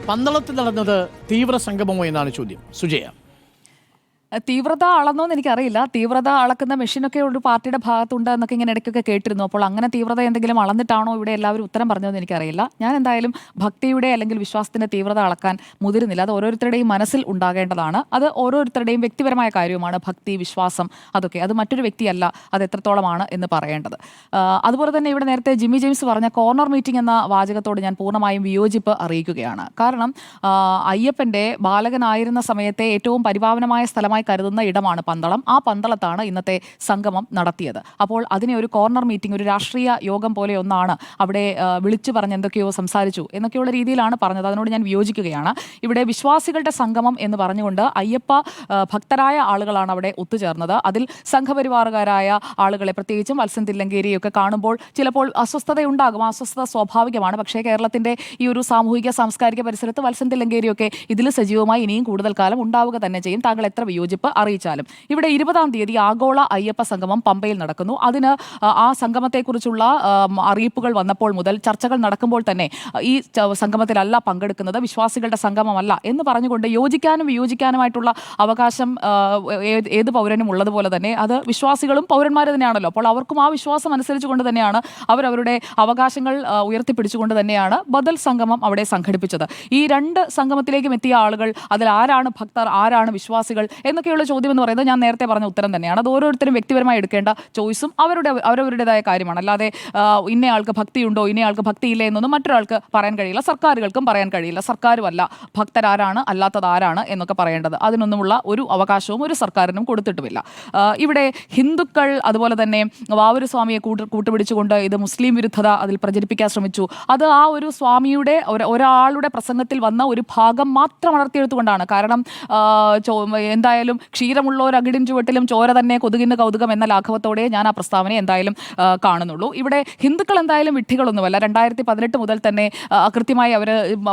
പന്തളത്തിൽ നടന്നത് തീവ്ര സംഗമമോ എന്നാണ് ചോദ്യം. സുജയ, തീവ്രത അളന്നോന്ന് എനിക്കറിയില്ല. തീവ്രത അളക്കുന്ന മെഷീനൊക്കെ ഒരു പാർട്ടിയുടെ ഭാഗത്തുണ്ട് എന്നൊക്കെ ഇങ്ങനെ ഇടയ്ക്കൊക്കെ കേട്ടിരുന്നു. അപ്പോൾ അങ്ങനെ തീവ്രത എന്തെങ്കിലും അളന്നിട്ടാണോ ഇവിടെ എല്ലാവരും ഉത്തരം പറഞ്ഞതെന്ന് എനിക്കറിയില്ല. ഞാൻ എന്തായാലും ഭക്തിയുടെ അല്ലെങ്കിൽ വിശ്വാസത്തിന്റെ തീവ്രത അളക്കാൻ മുതിരുന്നില്ല. അത് ഓരോരുത്തരുടെയും മനസ്സിൽ ഉണ്ടാകേണ്ടതാണ്. അത് ഓരോരുത്തരുടെയും വ്യക്തിപരമായ കാര്യവുമാണ്. ഭക്തി, വിശ്വാസം അതൊക്കെ അത് മറ്റൊരു വ്യക്തിയല്ല അത് എത്രത്തോളമാണ് എന്ന് പറയേണ്ടത്. അതുപോലെ തന്നെ ഇവിടെ നേരത്തെ ജിമ്മി ജെയിംസ് പറഞ്ഞ കോർണർ മീറ്റിംഗ് എന്ന വാചകത്തോട് ഞാൻ പൂർണ്ണമായും വിയോജിപ്പ് അറിയിക്കുകയാണ്. കാരണം അയ്യപ്പന്റെ ബാലകനായിരുന്ന സമയത്തെ ഏറ്റവും പരിപാവനമായ സ്ഥലമായി കരുതുന്ന ഇടമാണ് പന്തളം. ആ പന്തളത്താണ് ഇന്നത്തെ സംഗമം നടത്തിയത്. അപ്പോൾ അതിനെ ഒരു കോർണർ മീറ്റിംഗ്, ഒരു രാഷ്ട്രീയ യോഗം പോലെ ഒന്നാണ്. അവിടെ വിളിച്ചു പറഞ്ഞ് എന്തൊക്കെയോ സംസാരിച്ചു എന്നൊക്കെയുള്ള രീതിയിലാണ് പറഞ്ഞത്. അതിനോട് ഞാൻ വിയോജിക്കുകയാണ്. ഇവിടെ വിശ്വാസികളുടെ സംഗമം എന്ന് പറഞ്ഞുകൊണ്ട് അയ്യപ്പ ഭക്തരായ ആളുകളാണ് അവിടെ ഒത്തുചേർന്നത്. അതിൽ സംഘപരിവാറുകാരായ ആളുകളെ, പ്രത്യേകിച്ചും വത്സൻ തില്ലങ്കേരിയൊക്കെ കാണുമ്പോൾ ചിലപ്പോൾ അസ്വസ്ഥതയുണ്ടാകും. ആ അസ്വസ്ഥത സ്വാഭാവികമാണ്. പക്ഷേ കേരളത്തിന്റെ ഈ ഒരു സാമൂഹിക സാംസ്കാരിക പരിസരത്ത് വത്സൻ തില്ലങ്കേരിയൊക്കെ ഇതിൽ സജീവമായി ഇനിയും കൂടുതൽ കാലം ഉണ്ടാവുക തന്നെ ചെയ്യും. താങ്കൾ എത്ര വിയോജിപ്പ് അറിയിച്ചാലും. ഇവിടെ 20-ാം തീയതി ആഗോള അയ്യപ്പ സംഗമം പമ്പയിൽ നടക്കുന്നു. അതിന് ആ സംഗമത്തെക്കുറിച്ചുള്ള അറിയിപ്പുകൾ വന്നപ്പോൾ മുതൽ ചർച്ചകൾ നടക്കുമ്പോൾ തന്നെ ഈ സംഗമത്തിലല്ല പങ്കെടുക്കുന്നത്, വിശ്വാസികളുടെ സംഗമമല്ല എന്ന് പറഞ്ഞുകൊണ്ട് യോജിക്കാനും വിയോജിക്കാനുമായിട്ടുള്ള അവകാശം ഏത് പൗരനും ഉള്ളതുപോലെ തന്നെ അത് വിശ്വാസികളും പൗരന്മാർ തന്നെയാണല്ലോ. അപ്പോൾ അവർക്കും ആ വിശ്വാസം അനുസരിച്ചുകൊണ്ട് തന്നെയാണ് അവരവരുടെ അവകാശങ്ങൾ ഉയർത്തിപ്പിടിച്ചുകൊണ്ട് തന്നെയാണ് ബദൽ സംഗമം അവിടെ സംഘടിപ്പിച്ചത്. ഈ രണ്ട് സംഗമത്തിലേക്കും എത്തിയ ആളുകൾ, അതിൽ ആരാണ് ഭക്തർ, ആരാണ് വിശ്വാസികൾ എന്നൊക്കെയുള്ള ചോദ്യം എന്ന് പറയുന്നത് ഞാൻ നേരത്തെ പറഞ്ഞ ഉത്തരം തന്നെയാണ്. അത് ഓരോരുത്തരും വ്യക്തിപരമായി എടുക്കേണ്ട ചോയ്സും അവരവരുടേതായ കാര്യമാണ്. അല്ലാതെ ഇന്നയാൾക്ക് ഭക്തിയുണ്ടോ ഇന്നയാൾക്ക് ഭക്തിയില്ല എന്നൊന്നും മറ്റൊരാൾക്ക് പറയാൻ കഴിയില്ല, സർക്കാരുകൾക്കും പറയാൻ കഴിയില്ല. സർക്കാരുമല്ല ഭക്തരാരാണ് അല്ലാത്തത് ആരാണ് എന്നൊക്കെ പറയേണ്ടത്. അതിനൊന്നുമുള്ള ഒരു അവകാശവും ഒരു സർക്കാരിനും കൊടുത്തിട്ടുമില്ല. ഇവിടെ ഹിന്ദുക്കൾ അതുപോലെ തന്നെ വാവൂര് സ്വാമിയെ കൂട്ടുപിടിച്ചുകൊണ്ട് ഇത് മുസ്ലിം വിരുദ്ധത അതിൽ പ്രചരിപ്പിക്കാൻ ശ്രമിച്ചു. അത് ആ ഒരു സ്വാമിയുടെ ഒരാളുടെ പ്രസംഗത്തിൽ വന്ന ഒരു ഭാഗം മാത്രം വളർത്തിയെടുത്തുകൊണ്ടാണ്. കാരണം എന്തായാലും ക്ഷീരമുള്ളോർ അകിടിൻ ചുവട്ടിലും ചോര തന്നെ കൊതുകിന് കൗതുകം എന്ന ലാഘവത്തോടെ ഞാൻ ആ പ്രസ്താവനയെ എന്തായാലും കാണുന്നുള്ളൂ. ഇവിടെ ഹിന്ദുക്കൾ എന്തായാലും വിഡ്ഢികളൊന്നുമല്ല. 2018 മുതൽ തന്നെ കൃത്യമായി അവർ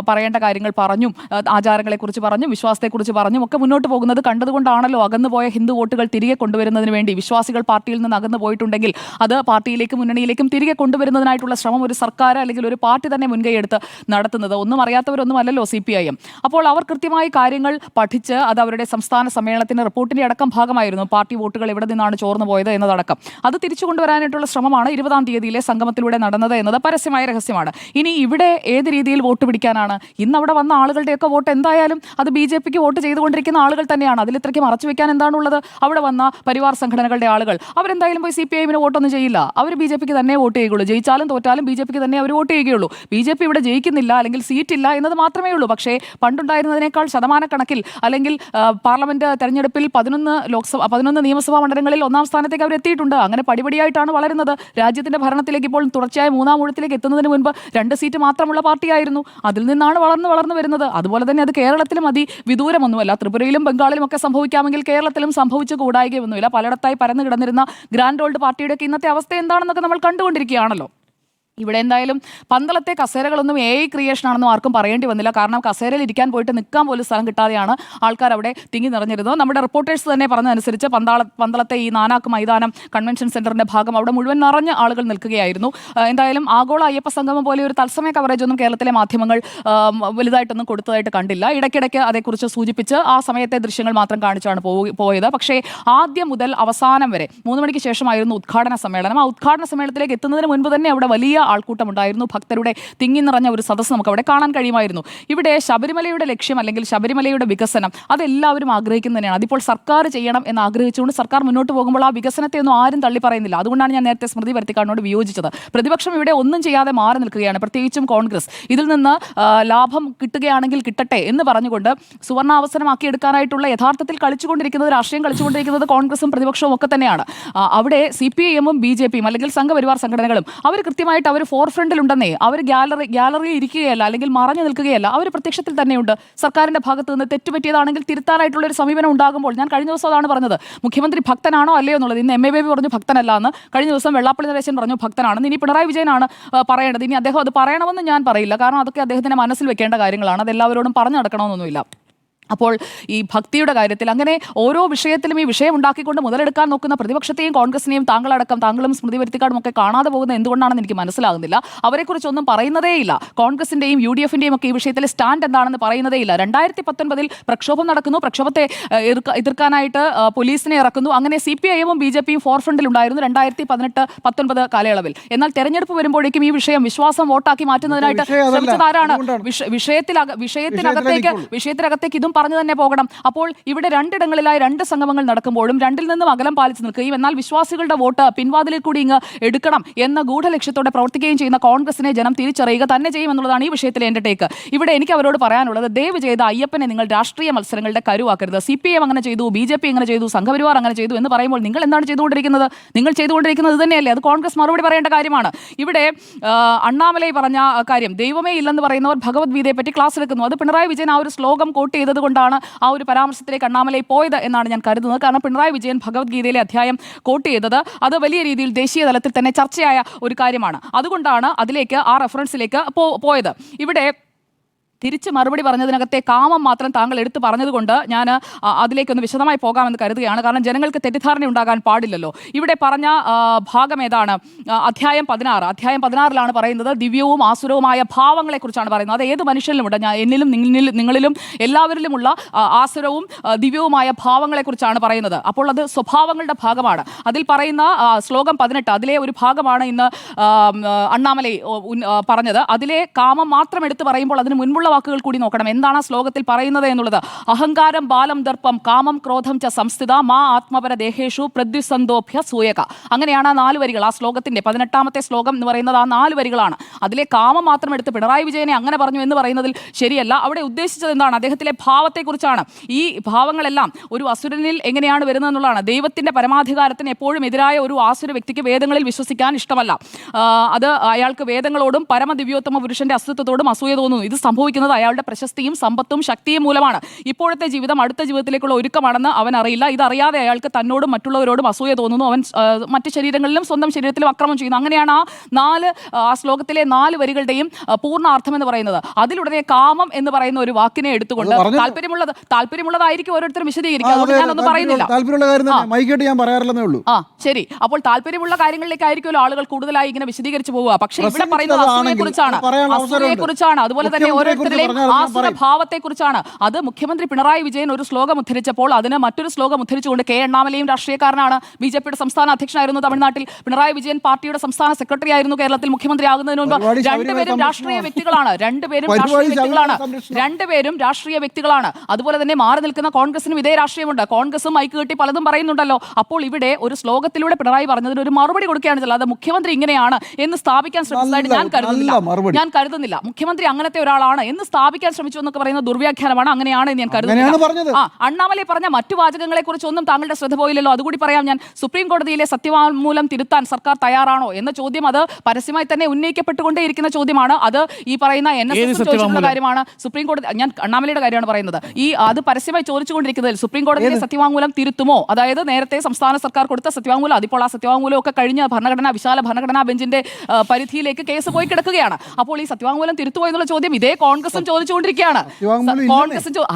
പറയേണ്ട കാര്യങ്ങൾ പറഞ്ഞും ആചാരങ്ങളെക്കുറിച്ച് പറഞ്ഞും വിശ്വാസത്തെക്കുറിച്ച് പറഞ്ഞും ഒക്കെ മുന്നോട്ട് പോകുന്നത് കണ്ടതുകൊണ്ടാണല്ലോ അകന്നുപോയ ഹിന്ദു വോട്ടുകൾ തിരികെ കൊണ്ടുവരുന്നതിന് വേണ്ടി വിശ്വാസികൾ പാർട്ടിയിൽ നിന്ന് അകന്നു പോയിട്ടുണ്ടെങ്കിൽ അത് പാർട്ടിയിലേക്കും മുന്നണിയിലേക്കും തിരികെ കൊണ്ടുവരുന്നതിനായിട്ടുള്ള ശ്രമം ഒരു സർക്കാർ അല്ലെങ്കിൽ ഒരു പാർട്ടി തന്നെ മുൻകൈയെടുത്ത് നടത്തുന്നത്. ഒന്നും അറിയാത്തവരൊന്നും അല്ലല്ലോ CPIM. അപ്പോൾ അവർ കൃത്യമായി കാര്യങ്ങൾ പഠിച്ച് അത് അവരുടെ സംസ്ഥാന സമ്മേളനത്തിന്റെ റിപ്പോർട്ടിന്റെ അടക്കം ഭാഗമായിരുന്നു. പാർട്ടി വോട്ടുകൾ എവിടെ നിന്നാണ് ചോർന്നു പോയത് എന്നതടക്കം അത് തിരിച്ചു കൊണ്ടുവരാനായിട്ടുള്ള ശ്രമമാണ് 20-ാം തീയതിയിലെ സംഗമത്തിലൂടെ നടന്നത് എന്നത് പരസ്യമായ രഹസ്യമാണ്. ഇനി ഇവിടെ ഏത് രീതിയിൽ വോട്ട് പിടിക്കാനാണ്? ഇന്ന് അവിടെ വന്ന ആളുകളുടെയൊക്കെ വോട്ട് എന്തായാലും അത് BJPക്ക് വോട്ട് ചെയ്തുകൊണ്ടിരിക്കുന്ന ആളുകൾ തന്നെയാണ്. അതിൽ ഇത്രയ്ക്ക് മറച്ചു വെക്കാൻ എന്താണുള്ളത്? അവിടെ വന്ന പരിവാർ സംഘടനകളുടെ ആളുകൾ അവരെന്തായാലും പോയി CPIM വോട്ടൊന്നും ചെയ്യില്ല. അവർ BJPക്ക് തന്നെ വോട്ട് ചെയ്യുകയുള്ളൂ. ജയിച്ചാലും തോറ്റാലും BJPക്ക് തന്നെ അവർ വോട്ട് ചെയ്യുകയുള്ളൂ. BJP ഇവിടെ ജയിക്കുന്നില്ല അല്ലെങ്കിൽ സീറ്റില്ല എന്നത് മാത്രമേ ഉള്ളൂ. പക്ഷേ പണ്ടുണ്ടായിരുന്നതിനേക്കാൾ ശതമാനക്കണക്കിൽ അല്ലെങ്കിൽ പാർലമെന്റ് തെരഞ്ഞെടുപ്പിൽ 11 നിയമസഭാ മണ്ഡലങ്ങളിൽ 1-ാം സ്ഥാനത്തേക്ക് അവർ എത്തിയിട്ടുണ്ട്. അങ്ങനെ പടിപടിയായിട്ടാണ് വളരുന്നത്. രാജ്യത്തിന്റെ ഭരണത്തിലേക്ക് ഇപ്പോൾ തുടർച്ചയായ 3-ാം ഊഴത്തിലേക്ക് എത്തുന്നതിന് മുൻപ് 2 സീറ്റ് മാത്രമുള്ള പാർട്ടിയായിരുന്നു. അതിൽ നിന്നാണ് വളർന്നു വരുന്നത്. അതുപോലെ തന്നെ അത് കേരളത്തിലും വിദൂരമൊന്നുമല്ല. ത്രിപുരയിലും ബംഗാളിലും ഒക്കെ സംഭവിക്കാമെങ്കിൽ കേരളത്തിലും സംഭവിച്ചു കൂടായികയൊന്നുമില്ല. പലയിടത്തായി പരന്നു കിടന്നിരുന്ന ഗ്രാൻഡ് ഓൾഡ് പാർട്ടിയുടെയൊക്കെ ഇന്നത്തെ അവസ്ഥ എന്താണെന്നൊക്കെ നമ്മൾ കണ്ടുകൊണ്ടിരിക്കുകയാണല്ലോ. ഇവിടെ എന്തായാലും പന്തളത്തെ കസേരകളൊന്നും AI ക്രിയേഷൻ ആണെന്നും ആർക്കും പറയേണ്ടി വന്നില്ല. കാരണം കസേരയിൽ ഇരിക്കാൻ പോയിട്ട് നിൽക്കാൻ പോലും സ്ഥലം കിട്ടാതെയാണ് ആൾക്കാർ അവിടെ തിങ്ങി നിറഞ്ഞിരുന്നത്. നമ്മുടെ റിപ്പോർട്ടേഴ്സ് തന്നെ പറഞ്ഞതനുസരിച്ച് പന്തളത്തെ ഈ നാനാക്ക് മൈതാനം കൺവെൻഷൻ സെന്ററിന്റെ ഭാഗം അവിടെ മുഴുവൻ നിറഞ്ഞ ആളുകൾ നിൽക്കുകയായിരുന്നു. എന്തായാലും ആഗോള അയ്യപ്പ സംഗമം പോലെ ഒരു തത്സമയ കവറേജ് ഒന്നും കേരളത്തിലെ മാധ്യമങ്ങൾ വലുതായിട്ടൊന്നും കൊടുത്തതായിട്ട് കണ്ടില്ല. ഇടയ്ക്കിടയ്ക്ക് അതേക്കുറിച്ച് സൂചിപ്പിച്ച് ആ സമയത്തെ ദൃശ്യങ്ങൾ മാത്രം കാണിച്ചാണ് പോയത്. പക്ഷേ ആദ്യം മുതൽ അവസാനം വരെ 3 മണിക്ക് ശേഷമായിരുന്നു ഉദ്ഘാടന സമ്മേളനം. ആ ഉദ്ഘാടന സമ്മേളനത്തിലേക്ക് എത്തുന്നതിന് മുൻപ് തന്നെ അവിടെ വലിയ ആൾക്കൂട്ടമുണ്ടായിരുന്നു. ഭക്തരുടെ തിങ്ങി നിറഞ്ഞ ഒരു സദസ്സ് നമുക്ക് അവിടെ കാണാൻ കഴിയുമായിരുന്നു. ഇവിടെ ശബരിമലയുടെ ലക്ഷ്യം അല്ലെങ്കിൽ ശബരിമലയുടെ വികസനം അതെല്ലാവരും ആഗ്രഹിക്കുന്നത് തന്നെയാണ്. അതിപ്പോൾ സർക്കാർ ചെയ്യണം എന്ന് ആഗ്രഹിച്ചുകൊണ്ട് സർക്കാർ മുന്നോട്ട് പോകുമ്പോൾ ആ വികസനത്തെ ഒന്നും ആരും തള്ളി പറയുന്നില്ല. അതുകൊണ്ടാണ് ഞാൻ നേരത്തെ സ്മൃതി പരുത്തിക്കാടിനോട് വിയോജിച്ചത്. പ്രതിപക്ഷം ഇവിടെ ഒന്നും ചെയ്യാതെ മാറി നിൽക്കുകയാണ്. പ്രത്യേകിച്ചും കോൺഗ്രസ് ഇതിൽ നിന്ന് ലാഭം കിട്ടുകയാണെങ്കിൽ കിട്ടട്ടെ എന്ന് പറഞ്ഞുകൊണ്ട് സുവർണാവസരമാക്കി എടുക്കാനായിട്ടുള്ള യഥാർത്ഥത്തിൽ രാഷ്ട്രീയം കളിച്ചുകൊണ്ടിരിക്കുന്നത് കോൺഗ്രസും പ്രതിപക്ഷവും ഒക്കെ തന്നെയാണ്. അവിടെ CPIM-ഉം BJP-യും അല്ലെങ്കിൽ സംഘപരിവാർ സംഘടനകളും അവർ കൃത്യമായിട്ട് അവർ ഫോർ ഫ്രണ്ടിലുണ്ടെന്നേ. അവർ ഗ്യാലറിയിൽ ഇരിക്കുകയല്ല അല്ലെങ്കിൽ മറഞ്ഞു നിൽക്കുകയല്ല. അവർ പ്രത്യക്ഷത്തിൽ തന്നെയുണ്ട്. സർക്കാരിന്റെ ഭാഗത്ത് നിന്ന് തെറ്റുപറ്റിയതാണെങ്കിൽ തിരുത്താനായിട്ടുള്ള ഒരു സമീപനം ഉണ്ടാകുമ്പോൾ ഞാൻ കഴിഞ്ഞ ദിവസം അതാണ് പറഞ്ഞത്. മുഖ്യമന്ത്രി ഭക്തനാണോ അല്ലയോ എന്നുള്ളത്. ഇന്ന് MA ബേബി പറഞ്ഞു ഭക്തനല്ല എന്ന്. കഴിഞ്ഞ ദിവസം വെള്ളാപ്പള്ളി നടേശൻ പറഞ്ഞു ഭക്തനാണെന്ന്. ഇനി പിണറായി വിജയനാണ് പറയേണ്ടത്. ഇനി അദ്ദേഹം അത് പറയണമെന്ന് ഞാൻ പറയില്ല. കാരണം അതൊക്കെ അദ്ദേഹത്തിന്റെ മനസ്സിൽ വെക്കേണ്ട കാര്യങ്ങളാണ്. അത് എല്ലാവരോടും പറഞ്ഞു നടക്കണമെന്നൊന്നുമില്ല. അപ്പോൾ ഈ ഭക്തിയുടെ കാര്യത്തിൽ അങ്ങനെ ഓരോ വിഷയത്തിലും ഈ വിഷയം ഉണ്ടാക്കിക്കൊണ്ട് മുതലെടുക്കാൻ നോക്കുന്ന പ്രതിപക്ഷത്തെയും കോൺഗ്രസിനെയും താങ്കളടക്കം താങ്കളും സ്മൃതി വരുത്തിക്കാടും ഒക്കെ കാണാതെ പോകുന്നത് എന്തുകൊണ്ടാണെന്ന് എനിക്ക് മനസ്സിലാകുന്നില്ല. അവരെക്കുറിച്ചൊന്നും പറയുന്നതേയില്ല. കോൺഗ്രസിന്റെയും UDF-ന്റെയും ഒക്കെ ഈ വിഷയത്തിലെ സ്റ്റാൻഡ് എന്താണെന്ന് പറയുന്നതേയില്ല. 2019 പ്രക്ഷോഭം നടക്കുന്നു. പ്രക്ഷോഭത്തെ എതിർക്കാനായിട്ട് പോലീസിനെ ഇറക്കുന്നു. അങ്ങനെ CPIM-ഉം BJP-യും ഫോർഫ്രണ്ടിലുണ്ടായിരുന്നു 2018-19 കാലയളവിൽ. എന്നാൽ തെരഞ്ഞെടുപ്പ് വരുമ്പോഴേക്കും ഈ വിഷയം വിശ്വാസം വോട്ടാക്കി മാറ്റുന്നതിനായിട്ട് ശ്രമിച്ചതാരാണ്? വിഷയത്തിനകത്തേക്ക് ഇതും പറഞ്ഞു തന്നെ പോകണം. അപ്പോൾ ഇവിടെ രണ്ടിടങ്ങളിലായി രണ്ട് സംഗമങ്ങൾ നടക്കുമ്പോഴും രണ്ടിൽ നിന്നും അകലം പാലിച്ചു നിൽക്കുകയും എന്നാൽ വിശ്വാസികളുടെ വോട്ട് പിൻവാതിലിൽ കൂടി ഇങ്ങ് എടുക്കണം എന്ന ഗൂഢലക്ഷ്യത്തോടെ പ്രവർത്തിക്കുകയും ചെയ്യുന്ന കോൺഗ്രസിനെ ജനം തിരിച്ചറിയുക തന്നെ ചെയ്യുമെന്നുള്ളതാണ് ഈ വിഷയത്തിലെ എൻ്റെ ടേക്ക്. ഇവിടെ എനിക്ക് അവരോട് പറയാനുള്ളത്, ദയവ് ചെയ്ത് അയ്യപ്പനെ നിങ്ങൾ രാഷ്ട്രീയ മത്സരങ്ങളുടെ കരുവാക്കരുത്. CPIM അങ്ങനെ ചെയ്തു, BJP അങ്ങനെ ചെയ്തു, സംഘപരിവാർ അങ്ങനെ ചെയ്തു എന്ന് പറയുമ്പോൾ നിങ്ങൾ എന്താണ് ചെയ്തുകൊണ്ടിരിക്കുന്നത്? നിങ്ങൾ ചെയ്തുകൊണ്ടിരിക്കുന്നത് തന്നെയല്ലേ? അത് കോൺഗ്രസ് മറുപടി പറയേണ്ട കാര്യമാണ്. ഇവിടെ അണ്ണാമലൈ പറഞ്ഞ കാര്യം, ദൈവമേ ഇല്ലെന്ന് പറയുന്നവർ ഭഗവത്ഗീതയെ പറ്റി ക്ലാസ് എടുക്കുന്നു. അത് പിണറായി വിജയൻ ആ ഒരു ശ്ലോകം കോട്ട് ചെയ്തത് കൊണ്ടാണ് ആ ഒരു പരാമർശത്തിലേക്ക് അണ്ണാമലൈ പോയത് എന്നാണ് ഞാൻ കരുതുന്നത്. കാരണം പിണറായി വിജയൻ ഭഗവത്ഗീതയിലെ അധ്യായം കോട്ട് ചെയ്തത് അത് വലിയ രീതിയിൽ ദേശീയ തലത്തിൽ തന്നെ ചർച്ചയായ ഒരു കാര്യമാണ്. അതുകൊണ്ടാണ് അതിലേക്ക് ആ റെഫറൻസിലേക്ക് പോയത്. ഇവിടെ തിരിച്ച് മറുപടി പറഞ്ഞതിനകത്തെ കാമം മാത്രം താങ്കൾ എടുത്തു പറഞ്ഞതുകൊണ്ട് ഞാൻ അതിലേക്കൊന്ന് വിശദമായി പോകാമെന്ന് കരുതുകയാണ്. കാരണം ജനങ്ങൾക്ക് തെറ്റിദ്ധാരണ ഉണ്ടാകാൻ പാടില്ലല്ലോ. ഇവിടെ പറഞ്ഞ ഭാഗം ഏതാണ്? അധ്യായം 16. അധ്യായം 16-ലാണ് പറയുന്നത് ദിവ്യവും ആസുരവുമായ ഭാവങ്ങളെക്കുറിച്ചാണ് പറയുന്നത്. അത് ഏത് മനുഷ്യനിലുമുണ്ട്. എന്നിലും നിങ്ങളിലും എല്ലാവരിലുമുള്ള ആസുരവും ദിവ്യവുമായ ഭാവങ്ങളെക്കുറിച്ചാണ് പറയുന്നത്. അപ്പോൾ അത് സ്വഭാവങ്ങളുടെ ഭാഗമാണ്. അതിൽ പറയുന്ന ശ്ലോകം 18 അതിലെ ഒരു ഭാഗമാണ് ഇന്ന് അണ്ണാമലൈ പറഞ്ഞത്. അതിലെ കാമം മാത്രം എടുത്തു പറയുമ്പോൾ അതിന് മുൻപുള്ള വാക്കുകൾ കൂടി നോക്കണം. എന്താണ് ആ ശ്ലോകത്തിൽ പറയുന്നത് എന്നുള്ളത്? അഹങ്കാരം ബാലം ദർപ്പം കാമം ക്രോധം ച സംസ്ഥിത മാ ആത്മപര ദേഹേഷു പ്രദ്യുസന്തോഭ്യ സൂയക. അങ്ങനെയാണ് ആ 4 വരികൾ. ആ ശ്ലോകത്തിന്റെ 18-ാമത്തെ ശ്ലോകം എന്ന് പറയുന്നത് ആ 4 വരികളാണ്. അതിലെ കാമം മാത്രം എടുത്ത് പിണറായി വിജയനെ അങ്ങനെ പറഞ്ഞു എന്ന് പറയുന്നതിൽ ശരിയല്ല. അവിടെ ഉദ്ദേശിച്ചത് എന്താണ്? അദ്ദേഹത്തിലെ ഭാവത്തെക്കുറിച്ചാണ്. ഈ ഭാവങ്ങളെല്ലാം ഒരു അസുരനിൽ എങ്ങനെയാണ് വരുന്നത് എന്നുള്ളതാണ്. ദൈവത്തിന്റെ പരമാധികാരത്തിന് എപ്പോഴും എതിരായ ഒരു ആസുര വ്യക്തിക്ക് വേദങ്ങളിൽ വിശ്വസിക്കാൻ ഇഷ്ടമല്ല. അത് അയാൾക്ക് വേദങ്ങളോടും പരമദിവ്യോത്തമ പുരുഷന്റെ അസ്തിത്വത്തോടും അസൂയ തോന്നുന്നു. ഇത് സംഭവിക്കുന്നത് അയാളുടെ പ്രശസ്തിയും സമ്പത്തും ശക്തിയും മൂലമാണ്. ഇപ്പോഴത്തെ ജീവിതം അടുത്ത ജീവിതത്തിലേക്കുള്ള ഒരുക്കമാണെന്ന് അവൻ അറിയില്ല. ഇതറിയാതെ അയാൾക്ക് തന്നോടും മറ്റുള്ളവരോടും അസൂയ തോന്നുന്നു. അവൻ മറ്റ് ശരീരങ്ങളിലും സ്വന്തം ശരീരത്തിലും അക്രമം ചെയ്യുന്നു. അങ്ങനെയാണ് ആ ശ്ലോകത്തിലെ 4 വരികളുടെയും പൂർണ്ണ അർത്ഥം എന്ന് പറയുന്നത്. അതിലുടനെ കാമം എന്ന് പറയുന്ന ഒരു വാക്കിനെ എടുത്തുകൊണ്ട് താല്പര്യമുള്ളതായിരിക്കും ഓരോരുത്തരും വിശദീകരിക്കുക. അതുകൊണ്ട് ഞാനൊന്നും പറയുന്നില്ല. ശരി, അപ്പോൾ താല്പര്യമുള്ള കാര്യങ്ങളിലേക്കായിരിക്കുമല്ലോ ആളുകൾ കൂടുതലായി ഇങ്ങനെ വിശദീകരിച്ചു പോവുക. പക്ഷേ ഇവിടെ പറയുന്നത് അസൂയയെക്കുറിച്ചാണ്. അതുപോലെ തന്നെ ഓരോരുത്തരുടെയും ആസുരഭാവത്തെക്കുറിച്ചാണ്. അത് മുഖ്യമന്ത്രി പിണറായി വിജയൻ ഒരു ശ്ലോകം ഉദ്ധരിച്ചപ്പോൾ അതിന് മറ്റൊരു ശ്ലോകം ഉദ്ധരിച്ചുകൊണ്ട് കെ അണ്ണാമലയും രാഷ്ട്രീയക്കാരനാണ്. BJP-യുടെ സംസ്ഥാന അധ്യക്ഷനായിരുന്നു തമിഴ്നാട്ടിൽ. പിണറായി വിജയൻ പാർട്ടിയുടെ സംസ്ഥാന സെക്രട്ടറി ആയിരുന്നു കേരളത്തിൽ. മുഖ്യമന്ത്രി ആകുന്നതിന് മുൻപ് രണ്ടുപേരും രാഷ്ട്രീയ വ്യക്തികളാണ്. അതുപോലെ തന്നെ മാറി നിൽക്കുന്ന കോൺഗ്രസിനും ഇതേ രാഷ്ട്രീയമുണ്ട്. കോൺഗ്രസും മൈക്ക് കെട്ടി പലതും പറയുന്നുണ്ടല്ലോ. അപ്പോൾ ഇവിടെ ഒരു ശ്ലോകത്തിലൂടെ പിണറായി പറഞ്ഞതിന് ഒരു മറുപടി കൊടുക്കുകയാണ്. അത് മുഖ്യമന്ത്രി ഇങ്ങനെയാണ് എന്ന് സ്ഥാപിക്കാൻ ശ്രമിച്ചതായിട്ട് ഞാൻ കരുതുന്നില്ല. മുഖ്യമന്ത്രി അങ്ങനത്തെ ഒരാളാണ് എന്ന് സ്ഥാപിക്കാൻ ശ്രമിച്ചു എന്നൊക്കെ പറയുന്ന ദുർവ്യാഖ്യാനമാണ്. അങ്ങനെയാണ് എന്ന് ഞാൻ കരുതുന്നില്ല. അണ്ണാമലൈ പറഞ്ഞ മറ്റു വാചകങ്ങളെ കുറിച്ചൊന്നും താങ്കളുടെ ശ്രദ്ധ പോയില്ലല്ലോ. അതുകൂടി പറയാം ഞാൻ. സുപ്രീം കോടതിയിലെ സത്യവാങ്മൂലം തിരുത്താൻ സർക്കാർ തയ്യാറാണോ എന്ന ചോദ്യം അത് പരസ്യമായി തന്നെ ഉന്നയിക്കപ്പെട്ടുകൊണ്ടേയിരിക്കുന്ന ചോദ്യമാണ്. അത് ഈ പറയുന്ന NSS ചോദിച്ചിട്ടുള്ള കാര്യമാണ്. സുപ്രീം കോടതി, ഞാൻ അണ്ണാമലയുടെ കാര്യമാണ് പറയുന്നത്. അത് പരസ്യമായി ചോദിച്ചുകൊണ്ടിരിക്കുന്നതിൽ സുപ്രീം കോടതിയിലെ സത്യവാങ്മൂലം തിരുത്തുമോ? അതായത് നേരത്തെ സംസ്ഥാന സർക്കാർ കൊടുത്ത സത്യവാങ്മൂലം, അതിപ്പോൾ ആ സത്യവാങ്മൂലം ഒക്കെ കഴിഞ്ഞ് വിശാല ഭരണഘടനാ ബെഞ്ചിന്റെ പരിധിയിലേക്ക് കേസ് പോയി കിടക്കുകയാണ്. അപ്പോൾ ഈ സത്യവാങ്മൂലം തിരുത്തുമോ എന്നുള്ള ചോദ്യം ഇതേ കോൺഗ്രസും ചോദിച്ചുകൊണ്ടിരിക്കുകയാണ്.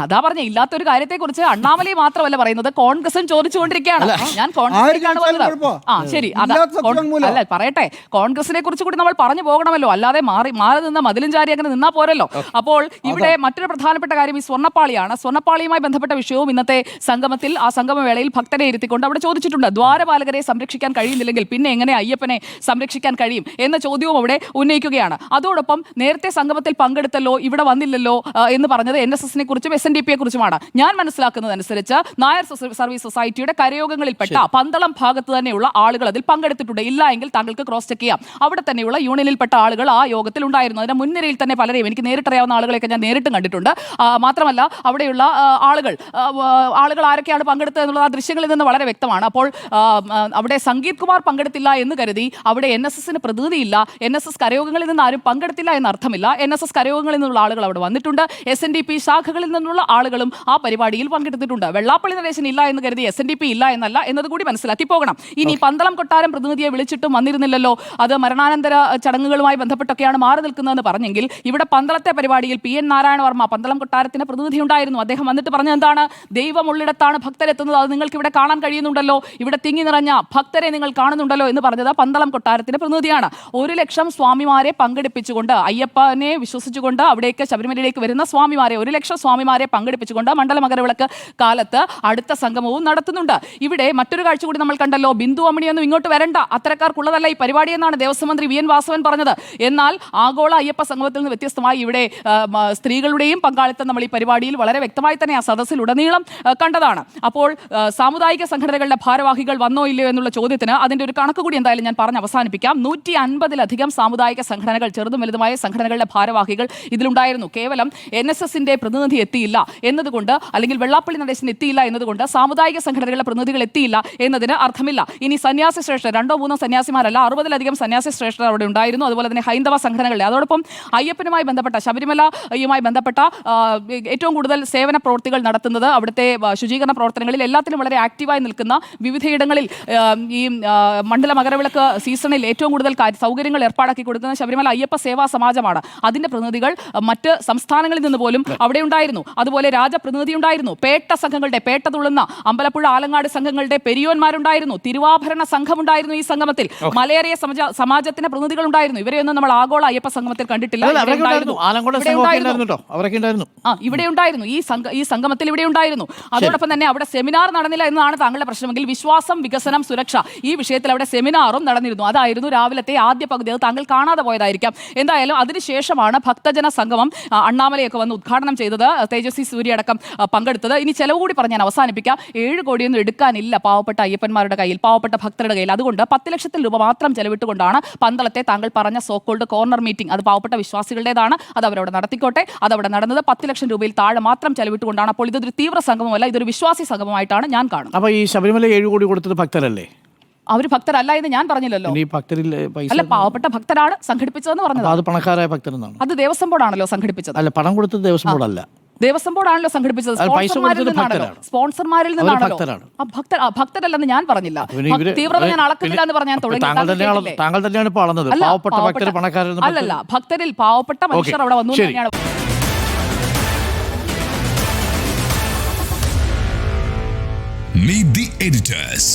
അതാ പറഞ്ഞ ഇല്ലാത്തൊരു കാര്യത്തെ കുറിച്ച് അണ്ണാമലൈ മാത്രമല്ല പറയുന്നത്, കോൺഗ്രസും ചോദിച്ചുകൊണ്ടിരിക്കുകയാണ്. ഞാൻ കോൺഗ്രസിലേക്കാണ് പറഞ്ഞത്. ശരി, അല്ല പറയട്ടെ, കോൺഗ്രസിനെ കുറിച്ച് കൂടി നമ്മൾ പറഞ്ഞു പോകണമല്ലോ. അല്ലാതെ മാറി നിന്ന് മതിലും ചാരി അങ്ങനെ നിന്നാ പോരല്ലോ. അപ്പോൾ ഇവിടെ മറ്റൊരു പ്രധാനപ്പെട്ട കാര്യം ഈ സ്വർണ്ണപ്പാളിയാണ്. സ്വർണ്ണപ്പാളിയുമായി ബന്ധപ്പെട്ട വിഷയവും ഇന്നത്തെ സംഗമത്തിൽ, ആ സംഗമവേളയിൽ ഭക്തരെ ഇരുത്തിക്കൊണ്ട് അവിടെ ചോദിച്ചിട്ടുണ്ട്. ദ്വാരപാലകരെ സംരക്ഷിക്കാൻ കഴിയുന്നില്ലെങ്കിൽ പിന്നെ എങ്ങനെ അയ്യപ്പനെ സംരക്ഷിക്കാൻ കഴിയും എന്ന ചോദ്യവും അവിടെ ഉന്നയിക്കുകയാണ്. അതോടൊപ്പം നേരത്തെ സംഗമത്തിൽ പങ്കെടുത്തല്ലോ, ഇവിടെ വന്നില്ലല്ലോ എന്ന് പറഞ്ഞത് NSS-നെ കുറിച്ചും SNDP-യെ കുറിച്ചുമാണ്. ഞാൻ മനസ്സിലാക്കുന്നതനുസരിച്ച് നായർ സർവീസ് സൊസൈറ്റിയുടെ കരയോഗങ്ങളിൽപ്പെട്ട പന്തളം ഭാഗത്ത് തന്നെയുള്ള ആളുകൾ അതിൽ പങ്കെടുത്തിട്ടുണ്ട്. ഇല്ല എങ്കിൽ താങ്കൾക്ക് ക്രോസ് ചെക്ക് ചെയ്യാം. അവിടെ തന്നെയുള്ള യൂണിയനിൽപ്പെട്ട ആളുകൾ ആ യോഗത്തിൽ ഉണ്ടായിരുന്നു. അതിന്റെ മുൻനിരയിൽ തന്നെ പലരെയും എനിക്ക് നേരിട്ടറിയാവുന്ന ആളുകളെയൊക്കെ ഞാൻ നേരിട്ടും കണ്ടിട്ടുണ്ട്. മാത്രമല്ല അവിടെയുള്ള ആളുകൾ ആരൊക്കെയാണ് പങ്കെടുത്തത് എന്നുള്ളത് ആ ദൃശ്യങ്ങളിൽ നിന്ന് വളരെ വ്യക്തമാണ്. അപ്പോൾ അവിടെ സംഗീത് കുമാർ പങ്കെടുത്തില്ല എന്ന് കരുതി അവിടെ NSS-ന് പ്രതിനിധിയില്ല, NSS കരയോഗങ്ങളിൽ നിന്ന് ആരും പങ്കെടുത്തില്ല എന്ന അർത്ഥമില്ല. NSS കരയോഗങ്ങളിൽ നിന്നുള്ള ആളുകൾ അവിടെ വന്നിട്ടുണ്ട്. SNDP ശാഖകളിൽ നിന്നുള്ള ആളുകളും ആ പരിപാടിയിൽ പങ്കെടുത്തിട്ടുണ്ട്. വെള്ളാപ്പള്ളി നടേശൻ ഇല്ല എന്ന് കരുതി SNDP ഇല്ല എന്നല്ല എന്നത് കൂടി മനസ്സിലാക്കി പോകണം. ഇനി പന്തളം കൊട്ടാരം പ്രതിനിധിയെ വിളിച്ചിട്ടും വന്നിരുന്നില്ലല്ലോ, അത് മരണാനന്തര ചടങ്ങുകളുമായി ബന്ധപ്പെട്ടൊക്കെയാണ് മാറി നിൽക്കുന്നതെന്ന് പറഞ്ഞെങ്കിൽ ഇവിടെ പന്തളത്തെ പരിപാടിയിൽ PN നാരായണവർമ്മ പന്തളം കൊട്ടാരത്തിന്റെ പ്രതിനിധി ഉണ്ടായിരുന്നു. അദ്ദേഹം വന്നിട്ട് പറഞ്ഞത് എന്താണ്? ദൈവമുള്ളിടത്താണ് ഭക്തരെത്തുന്നത്, അത് നിങ്ങൾക്ക് ഇവിടെ കാണാൻ കഴിയുന്നുണ്ടല്ലോ, ഇവിടെ തിങ്ങി നിറഞ്ഞ ഭക്തരെ നിങ്ങൾ കാണുന്നുണ്ടല്ലോ എന്ന് പറഞ്ഞത് പന്തളം കൊട്ടാരത്തിന്റെ പ്രതിനിധിയാണ്. 1 ലക്ഷം സ്വാമിമാരെ പങ്കെടുപ്പിച്ചുകൊണ്ട്, അയ്യപ്പനെ വിശ്വസിച്ചുകൊണ്ട് അവിടേക്ക് ശബരിമലയിലേക്ക് വരുന്ന സ്വാമിമാരെ 1 ലക്ഷം സ്വാമിമാരെ പങ്കെടുപ്പിച്ചുകൊണ്ട് മണ്ഡല മകരവിളക്ക് കാലത്ത് അടുത്ത സംഗമവും നടത്തുന്നുണ്ട്. ഇവിടെ മറ്റൊരു കാഴ്ച കൂടി നമ്മൾ കണ്ടല്ലോ. ബിന്ദു അമ്മണിയൊന്നും ഇങ്ങോട്ട് വരണ്ട, അത്തരക്കാർക്കുള്ളതല്ല ഈ പരിപാടി എന്നാണ് ദേവസ്വം മന്ത്രി VN വാസവൻ പറഞ്ഞത്. എന്നാൽ ആഗോള അയ്യപ്പ സംഗമത്തിൽ നിന്ന് വ്യത്യസ്തമായി ഇവിടെ സ്ത്രീകളുടെയും പങ്കാളിത്തം നമ്മൾ ഈ പരിപാടിയിൽ വളരെ വ്യക്തമായി തന്നെ ആ സദസ്സിലുടനീളം കണ്ടതാണ്. അപ്പോൾ സാമുദായിക സംഘടനകളുടെ ഭാരവാഹികൾ വന്നോ ഇല്ലയോ എന്നുള്ള ചോദ്യത്തിന് അതിന്റെ ഒരു കണക്ക് കൂടി എന്തായാലും ഞാൻ പറഞ്ഞ് അവസാനിപ്പിക്കാം. 150-ലധികം സാമുദായിക സംഘടനകൾ, ചെറുതും വലുതുമായ സംഘടനകളുടെ ഭാരവാഹികൾ ഇതിലുണ്ടായിരുന്നു. കേവലം NSSന്റെ പ്രതിനിധി എത്തിയില്ല എന്നതുകൊണ്ട്, അല്ലെങ്കിൽ വെള്ളാപ്പള്ളി നടേശൻ എത്തിയില്ല എന്നതുകൊണ്ട് സാമുദായിക സംഘടനകളുടെ പ്രതിനിധികൾ എത്തിയില്ല എന്നതിന് അർത്ഥമില്ല. ഇനി സന്യാസി ശ്രേഷ്ഠർ 2-3 സന്യാസിമാരല്ല, 60-ലധികം സന്യാസി ശ്രേഷ്ഠർ അവിടെ ഉണ്ടായിരുന്നു. അതുപോലെ തന്നെ ഹൈന്ദവ സംഘടനകളുടെ, അതോടൊപ്പം അയ്യപ്പനുമായി ബന്ധപ്പെട്ട, ശബരിമലയുമായി ബന്ധപ്പെട്ട ഏറ്റവും കൂടുതൽ സേവന പ്രവൃത്തികൾ നടത്തുന്നത്, അവിടുത്തെ ശുചീകരണ പ്രവർത്തനങ്ങളിൽ എല്ലാത്തിലും വളരെ ആക്റ്റീവായി നിൽക്കുന്ന, വിവിധയിടങ്ങളിൽ ഈ മണ്ഡല മകരവിളക്ക് സീസണിൽ ഏറ്റവും കൂടുതൽ സൗകര്യങ്ങൾ ഏർപ്പാടാക്കി കൊടുക്കുന്ന ശബരിമല അയ്യപ്പ സേവാ സമാജമാണ്. അതിന്റെ പ്രതിനിധികൾ മറ്റ് സംസ്ഥാനങ്ങളിൽ നിന്ന് പോലും അവിടെ ഉണ്ടായിരുന്നു. അതുപോലെ രാജപ്രതിനിധി ഉണ്ടായിരുന്നു. പേട്ട സംഘങ്ങളുടെ, പേട്ട തുള്ളുന്ന അമ്പലപ്പുഴ ആലങ്ങാട് സംഘങ്ങളുടെ പെരിയോന്മാരുണ്ടായിരുന്നു. തിരുവാഭരണ സംഘമുണ്ടായിരുന്നു ഈ സംഗമത്തിൽ. മലയേറിയ സമാജത്തിന്റെ പ്രതിനിധികൾ ഉണ്ടായിരുന്നു. ഇവരെയൊന്നും നമ്മൾ ആഗോള അയ്യപ്പ സംഗമത്തിൽ കണ്ടിട്ടില്ല. ഇവിടെ ഉണ്ടായിരുന്നു, ഈ സംഗമത്തിൽ ഇവിടെ ഉണ്ടായിരുന്നു. അതോടൊപ്പം തന്നെ അവിടെ സെമിനാർ നടന്നില്ല എന്നതാണ് താങ്കളുടെ പ്രശ്നമെങ്കിൽ, വിശ്വാസം, വികസനം, സുരക്ഷ ഈ വിഷയത്തിൽ അവിടെ സെമിനാറും നടന്നിരുന്നു. അതായിരുന്നു രാവിലത്തെ ആദ്യ പകുതി. അത് താങ്കൾ കാണാതെ പോയതായിരിക്കാം. എന്തായാലും അതിനുശേഷമാണ് ഭക്തജന സംഗമം അണ്ണാമലയൊക്കെ വന്ന് ഉദ്ഘാടനം ചെയ്തത്, തേജസ്വി സൂര്യ അടക്കം പങ്കെടുത്തത്. ഇനി ചെലവ് കൂടി പറഞ്ഞ് ഞാൻ അവസാനിപ്പിക്കാം. 7 കോടിയൊന്നും എടുക്കാനില്ല പാവപ്പെട്ട അയ്യപ്പന്മാരുടെ കയ്യിൽ, പാവപ്പെട്ട ഭക്തരുടെ കയ്യിൽ. അതുകൊണ്ട് 10 ലക്ഷത്തിൽ രൂപ മാത്രം ചെലവിട്ടുകൊണ്ടാണ് പന്തളത്തെ താങ്കൾ പറഞ്ഞ സോക്കോൾഡ് കോർണർ മീറ്റിംഗ്, അത് പാവപ്പെട്ട വിശ്വാസികളുടേതാണ്, അത് അവരവിടെ നടത്തിക്കോട്ടെ. അതവിടെ നടന്നത് 10 ലക്ഷം രൂപയിൽ താഴെ മാത്രം ചെലവിട്ടുകൊണ്ടാണ്. അപ്പോൾ ഇതൊരു തീവ്ര സംഗമമല്ല, ഇതൊരു വിശ്വാസി സംഗമമായിട്ടാണ് ഞാൻ കാണുന്നത്. അപ്പോൾ ഈ ശബരിമല 7 കോടി കൊടുത്തത് ഭക്തരല്ലേ? അവർ ഭക്തരല്ല എന്ന് ഞാൻ പറഞ്ഞില്ലല്ലോ. അല്ല, പാവപ്പെട്ട ഭക്തരാണ് സംഘടിപ്പിച്ചതെന്ന് പറഞ്ഞത്. അത് പണക്കാരായ ഭക്തരെന്നാണ്. അത് ദേവസ്വം ബോർഡാണല്ലോ സംഘടിപ്പിച്ചത്. അല്ല, പണം കൊടുത്തത് ദേവസ്വം ബോർഡല്ല, ദേവസ്വം ബോർഡാണല്ലോ സംഘടിപ്പിച്ചത്. സ്പോൺസർമാരിൽ നിന്നാണല്ലോ. ഭക്തരല്ലെന്ന് ഞാൻ പറഞ്ഞില്ല. തീവ്രത ഞാൻ അളക്കുന്നില്ല എന്ന് പറഞ്ഞാൽ താങ്കൾ തന്നെയാണ് ഇപ്പോൾ അളന്നത്. പാവപ്പെട്ട ഭക്തർ, പണക്കാരെന്ന് അല്ലല്ല, ഭക്തരിൽ പാവപ്പെട്ട മനുഷ്യർ അവിടെ വന്നു തന്നെയാണ്. Meet the editors.